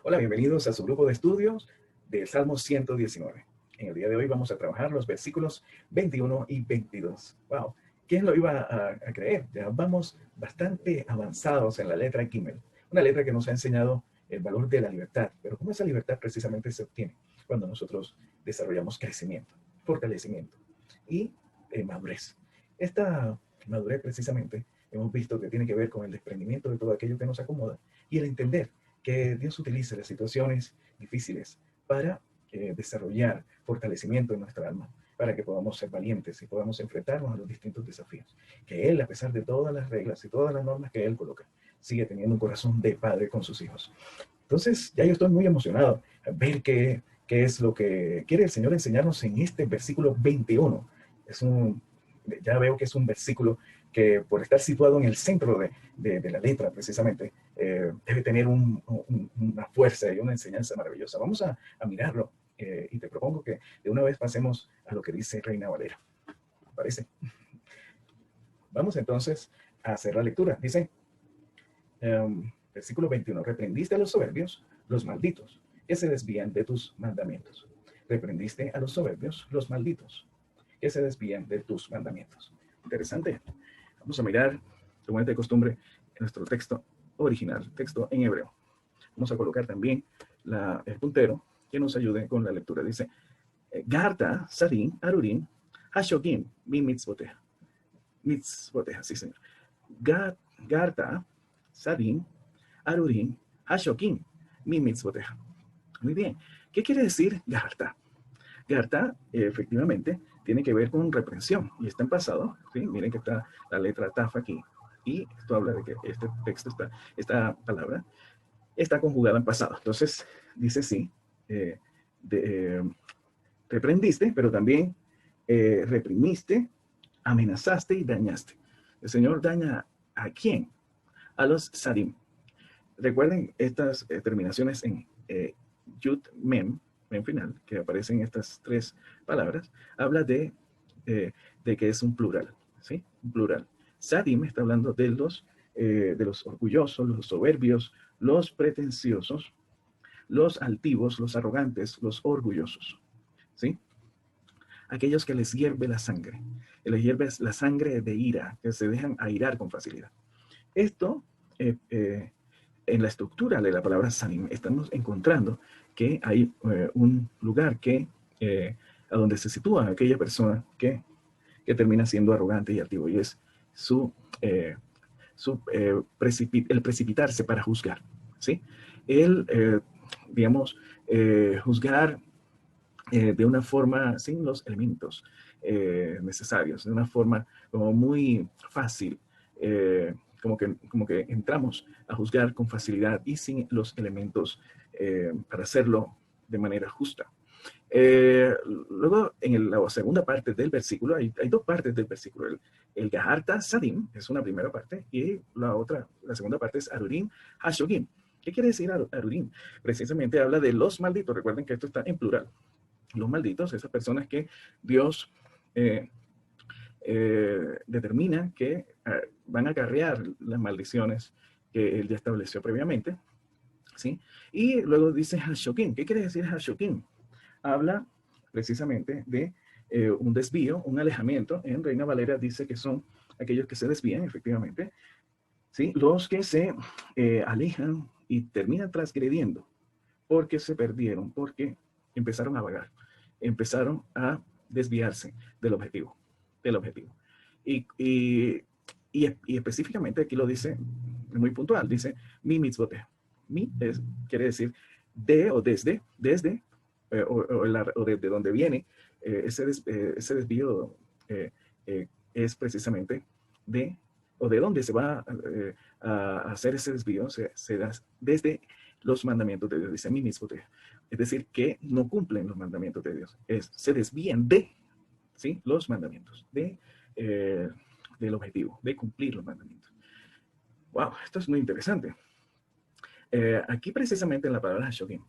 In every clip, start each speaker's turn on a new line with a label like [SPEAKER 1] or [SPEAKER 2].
[SPEAKER 1] Hola, bienvenidos a su grupo de estudios del Salmo 119. En el día de hoy vamos a trabajar los versículos 21 y 22. ¡Wow! ¿Quién lo iba a creer? Ya vamos bastante avanzados en la letra Gimel, una letra que nos ha enseñado el valor de la libertad. Pero ¿cómo esa libertad precisamente se obtiene? Cuando nosotros desarrollamos crecimiento, fortalecimiento y madurez. Esta madurez precisamente hemos visto que tiene que ver con el desprendimiento de todo aquello que nos acomoda y el entender que Dios utiliza las situaciones difíciles para desarrollar fortalecimiento en nuestra alma, para que podamos ser valientes y podamos enfrentarnos a los distintos desafíos. Que Él, a pesar de todas las reglas y todas las normas que Él coloca, sigue teniendo un corazón de padre con sus hijos. Entonces, ya yo estoy muy emocionado a ver qué es lo que quiere el Señor enseñarnos en este versículo 21. Ya veo que es un versículo que por estar situado en el centro de la letra precisamente, debe tener una fuerza y una enseñanza maravillosa. Vamos a mirarlo y te propongo que de una vez pasemos a lo que dice Reina Valera. ¿Te parece? Vamos entonces a hacer la lectura. Dice, versículo 21, reprendiste a los soberbios, los malditos, que se desvían de tus mandamientos. Reprendiste a los soberbios, los malditos, que se desvían de tus mandamientos. Interesante. Vamos a mirar, como es de costumbre, nuestro texto original, texto en hebreo. Vamos a colocar también el puntero que nos ayude con la lectura. Dice, Garta, Sarim, Arurim, Hashogim, mi mitzvoteja. Mitzvoteja, sí señor. Garta, Sarim, Arurim, Hashogim, mi mitzvoteja. Muy bien. ¿Qué quiere decir Garta? Garta, efectivamente, tiene que ver con reprensión y está en pasado. ¿Sí? Miren que está la letra Taf aquí. Y esto habla de que este texto, esta palabra, está conjugada en pasado. Entonces, dice sí, reprendiste, pero también reprimiste, amenazaste y dañaste. El Señor daña ¿a quién? A los Sarim. Recuerden estas terminaciones en Yud Mem, en final, que aparecen estas tres palabras, habla de que es un plural, ¿sí? Un plural. Sadim está hablando de los orgullosos, los soberbios, los pretenciosos, los altivos, los arrogantes, los orgullosos, ¿sí? Aquellos que les hierve la sangre, que les hierve la sangre de ira, que se dejan airar con facilidad. Esto, en la estructura de la palabra Sadim, estamos encontrando que hay un lugar a donde se sitúa aquella persona que termina siendo arrogante y altivo, y es el precipitarse para juzgar, ¿sí? Digamos, juzgar de una forma sin los elementos necesarios, de una forma como muy fácil, como que entramos a juzgar con facilidad y sin los elementos para hacerlo de manera justa. Luego, en la segunda parte del versículo, hay dos partes del versículo. El Gaharta Sadim es una primera parte y la segunda parte es Arurim Hashogim. ¿Qué quiere decir Arurim? Precisamente habla de los malditos. Recuerden que esto está en plural. Los malditos, esas personas que Dios determina que van a acarrear las maldiciones que Él ya estableció previamente, ¿sí? Y luego dice Hashokim. ¿Qué quiere decir Hashokim? Habla precisamente de un desvío, un alejamiento. En Reina Valera dice que son aquellos que se desvían, efectivamente, ¿sí? Los que se alejan y terminan transgrediendo porque se perdieron, porque empezaron a vagar, empezaron a desviarse del objetivo, Y específicamente aquí lo dice muy puntual, dice mi mitzvote. Mi quiere decir de o desde, o desde donde viene ese desvío es precisamente de dónde se va a hacer ese desvío, se da desde los mandamientos de Dios, dice mi mitzvote. Es decir, que no cumplen los mandamientos de Dios, se desvían de, ¿sí?, los mandamientos, del objetivo, de cumplir los mandamientos. Wow, esto es muy interesante. Aquí precisamente en la palabra Hashogim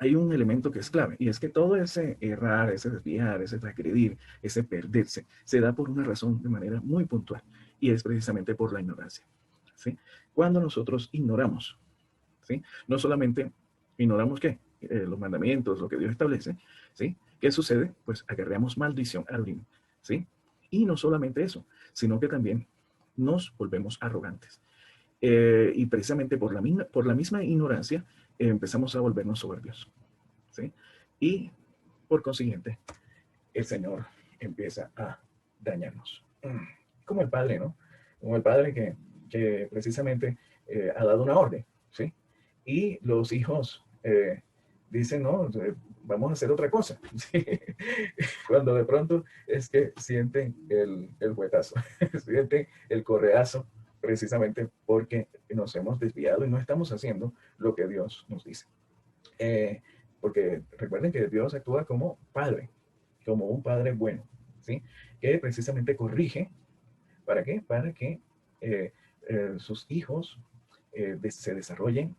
[SPEAKER 1] hay un elemento que es clave, y es que todo ese errar, ese desviar, ese transgredir, ese perderse, se da por una razón de manera muy puntual, y es precisamente por la ignorancia, ¿sí? Cuando nosotros ignoramos, ¿sí? No solamente ignoramos qué, los mandamientos, lo que Dios establece, ¿sí? ¿Qué sucede? Pues acarreamos maldición al rim, ¿sí? Y no solamente eso, sino que también nos volvemos arrogantes. Y precisamente por la misma ignorancia empezamos a volvernos soberbios, ¿sí? Y por consiguiente, el Señor empieza a dañarnos. Como el Padre, ¿no? Como el Padre que precisamente ha dado una orden, ¿sí? Y los hijos dicen, no, vamos a hacer otra cosa, ¿sí? Cuando de pronto es que sienten el juetazo, sienten el correazo, precisamente porque nos hemos desviado y no estamos haciendo lo que Dios nos dice. Porque recuerden que Dios actúa como Padre, como un Padre bueno, ¿sí? Que precisamente corrige. ¿Para qué? Para que sus hijos se desarrollen,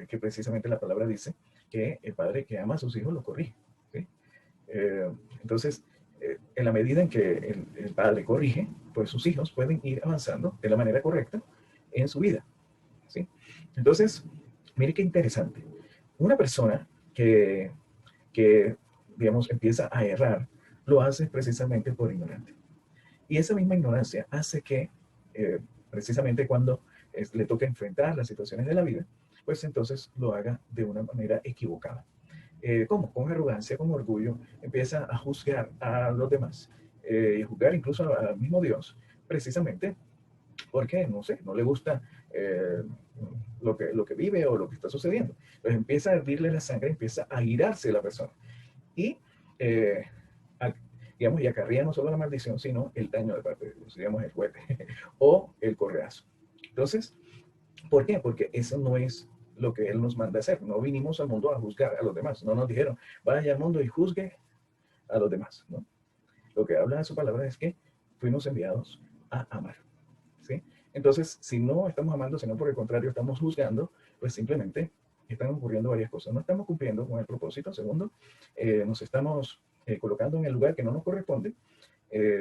[SPEAKER 1] que precisamente la palabra dice que el padre que ama a sus hijos los corrige, ¿sí? Entonces, en la medida en que el padre corrige, pues sus hijos pueden ir avanzando de la manera correcta en su vida, ¿sí? Entonces, mire qué interesante. Una persona que, digamos, empieza a errar, lo hace precisamente por ignorante. Y esa misma ignorancia hace que, precisamente cuando le toca enfrentar las situaciones de la vida, pues entonces lo haga de una manera equivocada. ¿Cómo? Con arrogancia, con orgullo, empieza a juzgar a los demás, y juzgar incluso al mismo Dios, precisamente porque, no sé, no le gusta lo que vive o lo que está sucediendo. Entonces empieza a hervirle la sangre, empieza a irarse la persona. Y, eh, a, digamos, y acarrea no solo la maldición, sino el daño de parte de Dios, digamos, el juguete o el correazo. Entonces, ¿por qué? Porque eso no es lo que Él nos manda a hacer. No vinimos al mundo a juzgar a los demás. No nos dijeron, vaya al mundo y juzgue a los demás, ¿no? Lo que habla de su palabra es que fuimos enviados a amar, ¿sí? Entonces, si no estamos amando, sino por el contrario estamos juzgando, pues simplemente están ocurriendo varias cosas. No estamos cumpliendo con el propósito. Segundo, nos estamos colocando en el lugar que no nos corresponde.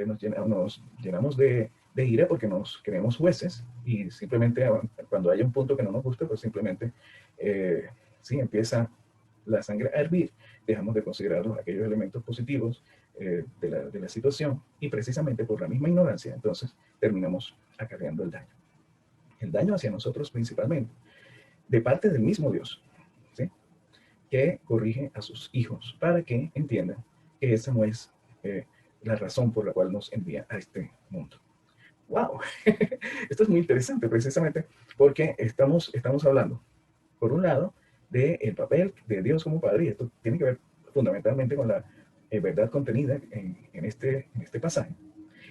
[SPEAKER 1] Nos llenamos de ira porque nos creemos jueces y simplemente cuando hay un punto que no nos gusta, pues simplemente sí, empieza la sangre a hervir, dejamos de considerar aquellos elementos positivos de la situación y precisamente por la misma ignorancia, entonces terminamos acarreando el daño hacia nosotros principalmente, de parte del mismo Dios, ¿sí? Que corrige a sus hijos para que entiendan que esa no es la razón por la cual nos envía a este mundo. ¡Wow! Esto es muy interesante precisamente porque estamos hablando, por un lado, del papel de Dios como Padre, y esto tiene que ver fundamentalmente con la verdad contenida en este pasaje.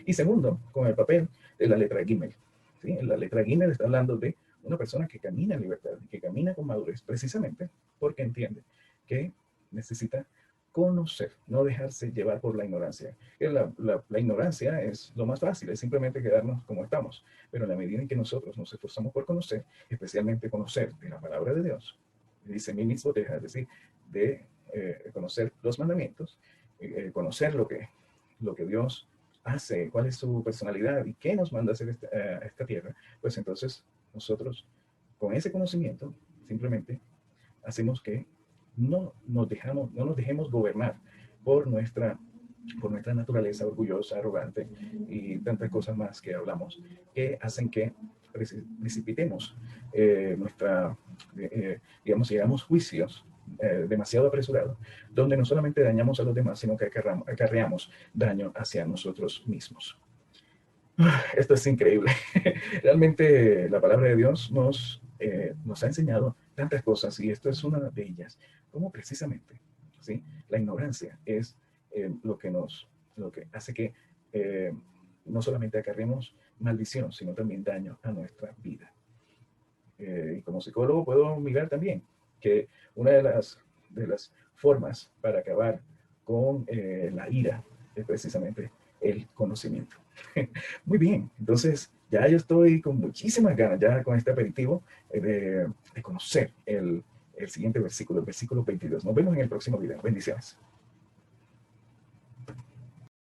[SPEAKER 1] Y segundo, con el papel de la letra Gimel. ¿Sí? La letra Gimel está hablando de una persona que camina en libertad, que camina con madurez, precisamente porque entiende que necesita conocer, no dejarse llevar por la ignorancia. La ignorancia es lo más fácil, es simplemente quedarnos como estamos. Pero en la medida en que nosotros nos esforzamos por conocer, especialmente conocer de la palabra de Dios, dice mi mismo, es decir, de conocer los mandamientos, conocer lo que Dios hace, cuál es su personalidad y qué nos manda a hacer a esta tierra, pues entonces nosotros con ese conocimiento simplemente hacemos que no nos dejemos gobernar por nuestra naturaleza orgullosa, arrogante y tantas cosas más que hablamos, que hacen que precipitemos digamos, llegamos juicios demasiado apresurados, donde no solamente dañamos a los demás, sino que acarreamos daño hacia nosotros mismos. Esto es increíble. Realmente la palabra de Dios nos ha enseñado tantas cosas y esto es una de ellas. Como precisamente, ¿sí? La ignorancia es lo que hace que no solamente acarreemos maldición, sino también daño a nuestra vida. Y como psicólogo puedo mirar también que una de las formas para acabar con la ira es precisamente el conocimiento. Muy bien, entonces ya yo estoy con muchísimas ganas, ya con este aperitivo, de conocer el siguiente versículo, el versículo 22. Nos vemos en el próximo video. Bendiciones.